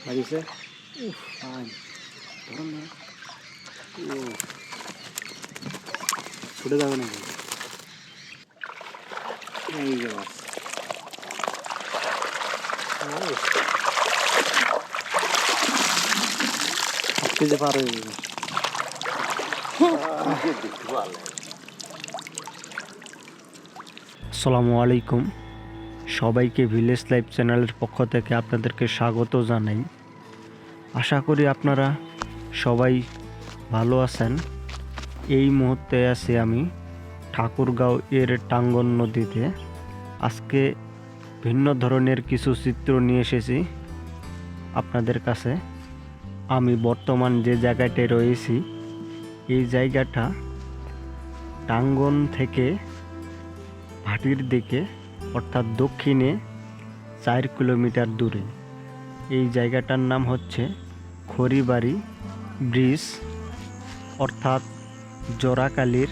লাগিছে ফাইন ধরুন না ও ছুটে যাবে নাকি এই যে মাছ কেজি পার হয়ে যাবে আসসালামু আলাইকুম সবাইকে ভিলেজ লাইফ চ্যানেলের পক্ষ থেকে আপনাদেরকে স্বাগত জানাই। আশা করি আপনারা সবাই ভালো আছেন। এই মুহূর্তে আছি আমি ঠাকুরগাঁও এর টাঙ্গন নদীতে। আজকে ভিন্ন ধরনের কিছু চিত্র নিয়ে এসেছি আপনাদের কাছে। আমি বর্তমান যে জায়গাটায় রয়েছি এই জায়গাটা টাঙ্গন থেকে ভাটির দিকে অর্থাৎ দক্ষিণে 4 কিলোমিটার দূরে। এই জায়গাটার নাম হচ্ছে খড়িবাড়ি ব্রিজ, অর্থাৎ জোড়াকালীর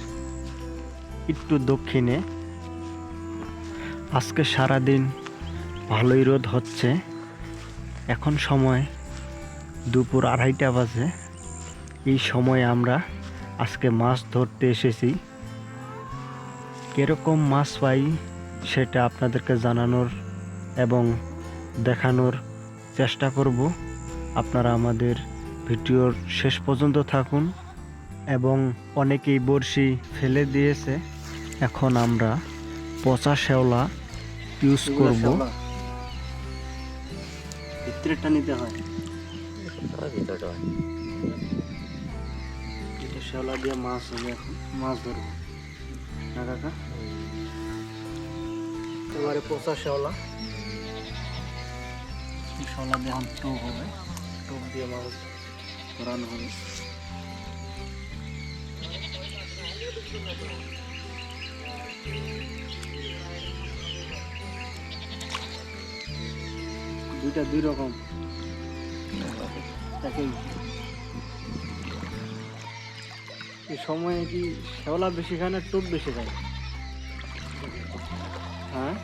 একটু দক্ষিণে। আজকে সারাদিন ভালোই রোদ হচ্ছে। এখন সময় দুপুর 2:30 বাজে। এই সময় আমরা আজকে মাছ ধরতে এসেছি। কীরকম মাছ পাই সেটা আপনাদেরকে জানানোর এবং দেখানোর চেষ্টা করব। আপনারা আমাদের ভিডিওর শেষ পর্যন্ত থাকুন। এবং অনেকেই বড়শি ফেলে দিয়েছে। এখন আমরা পচা শেওলা ইউজ করব। ভিতরেরটা নিতে হয়, এটা শেওলা দিয়ে মাছ হবে। এখন মাছ ধরবো না কাকা, এবারে পচা শেওলা শেওলা দিয়ে এখন টোপ হবে, টোপ দিয়ে মাছ ধরানো হবে। দুইটা দুই রকম একই। এই সময়ে কি শেওলা বেশি খায় না টোপ বেশি খায়? হ্যাঁ,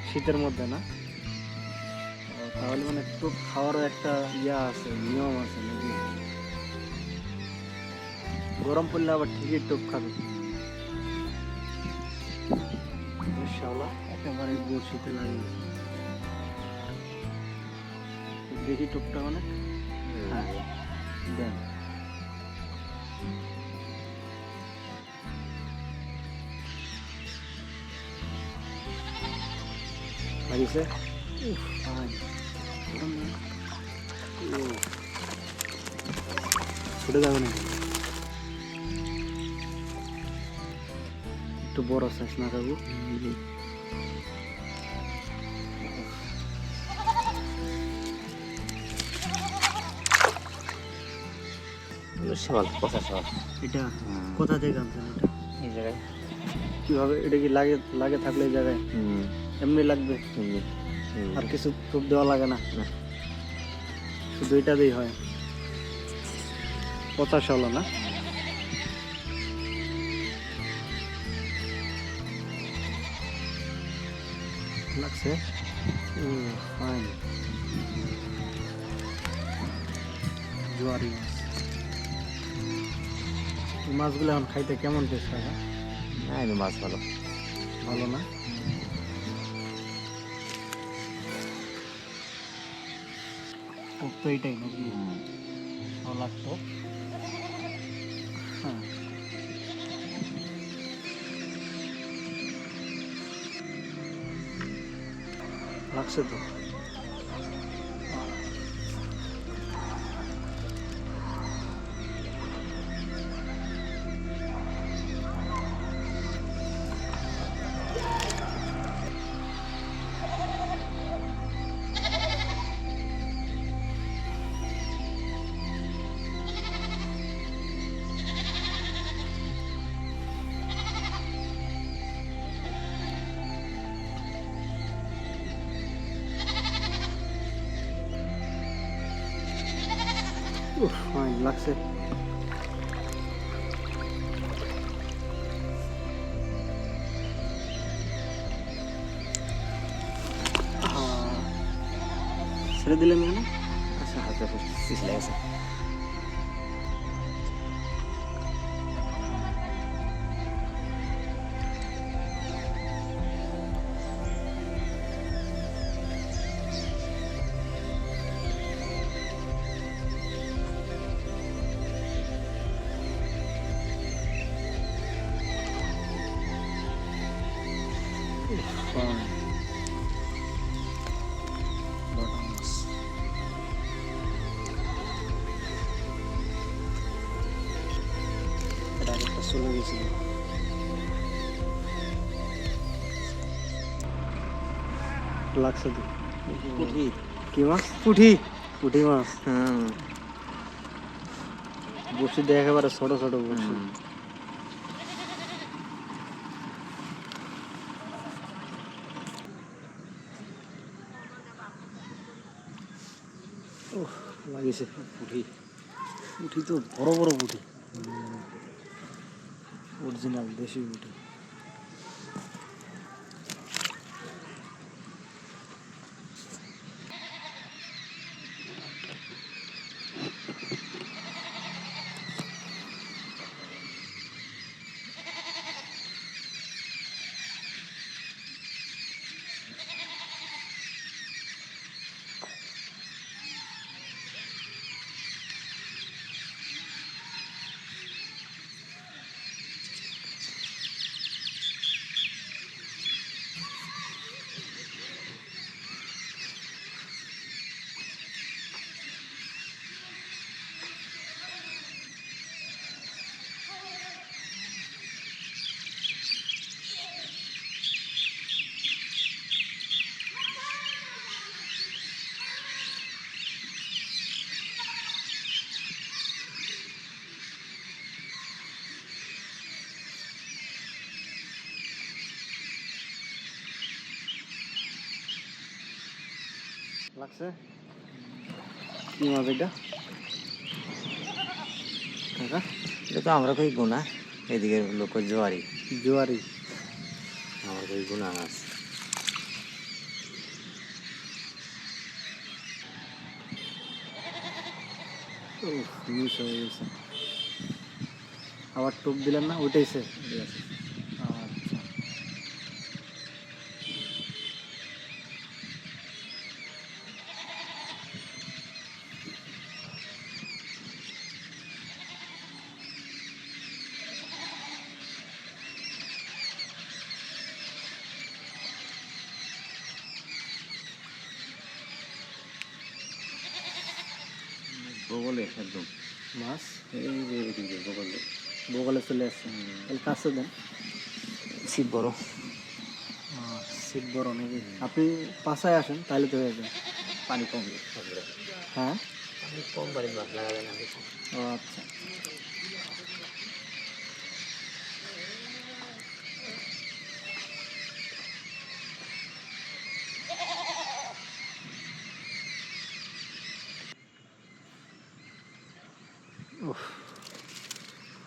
শীতের মধ্যে না? তাহলে মানে টোপ খাওয়ারও একটা ইয়া আছে, নিয়ম আছে নাকি? গরম পড়লে আবার ঠিকই টোপ খাবে। শেওলা একেবারে বড়শিতে লাগিয়ে দেখি টোপটা অনেক। হ্যাঁ দেন, লাগিছে ছুটে যাবে নাকি? একটু বড় সাইজ না কাকু? এটা কোথা থেকে আনছেন? এটা এই জায়গায় কিভাবে? এটা কি লাগে লাগে থাকলে এই জায়গায় এমনি লাগবে? আর কিছু টোপ দেওয়া লাগে না, শুধু এটা দিয়েই হয়? পচা শেওলা না? লাগছে ফাইন। জোয়ারি মাছ। এই মাছগুলো এখন খাইতে কেমন টেস্ট লাগে? না মাছ ভালো ভালো না? টোপ তো এইটাই নাকি? লাগতো। হ্যাঁ, লাগছে তো। ফাইন লাগছে। ছেড়ে দিলেন কেন? আচ্ছা হালকা পিছলে গেছে। চলে গেছিল। লাগছে তো পুঁটি। কি মাছ? পুঁটি। পুঁটি মাছ। হ্যাঁ বড়শি দিয়ে একেবারে ছোট ছোট বড়শি। লাগিয়েছে পুঁটি। পুঁটি তো বড় বড় পুঁটি, অরিজিনাল দেশি পুঁটি। লাগছে কি মাছ এটা কাকা? এটা তো আমরা কই গুণা, এদিকে লোক জোয়ারি। জোয়ারি। আমার কই গুণা মাছ। মিস হয়ে গেছে। আবার টোপ দিলেন না? উঠেছে। আচ্ছা বগলে একদম মাছ এই যে এদিকে বগলে। বগলে চলে আসছে। তাহলে কাছে দেন। ছিপ বড়। ছিপ বড় নাকি? আপনি পাশায় আসেন তাহলে তো হয়ে যায়। পানি কম। হ্যাঁ পানি কম বাড়ি মাছ লাগা যায় না বেশি। ও আচ্ছা।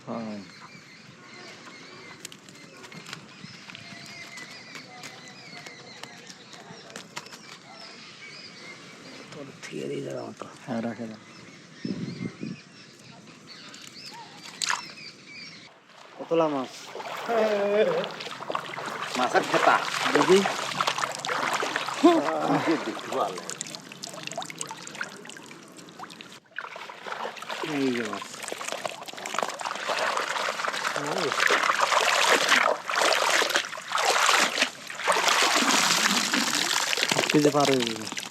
হ্যাঁ থিয়ে দিয়ে যাওয়ার মতো। হ্যাঁ রাখে দেন। কতলা মাছ? মাছের খেতা দেখি দেখতে ভালো। এই যে মাছ। কেজি পার হয়ে গেছে।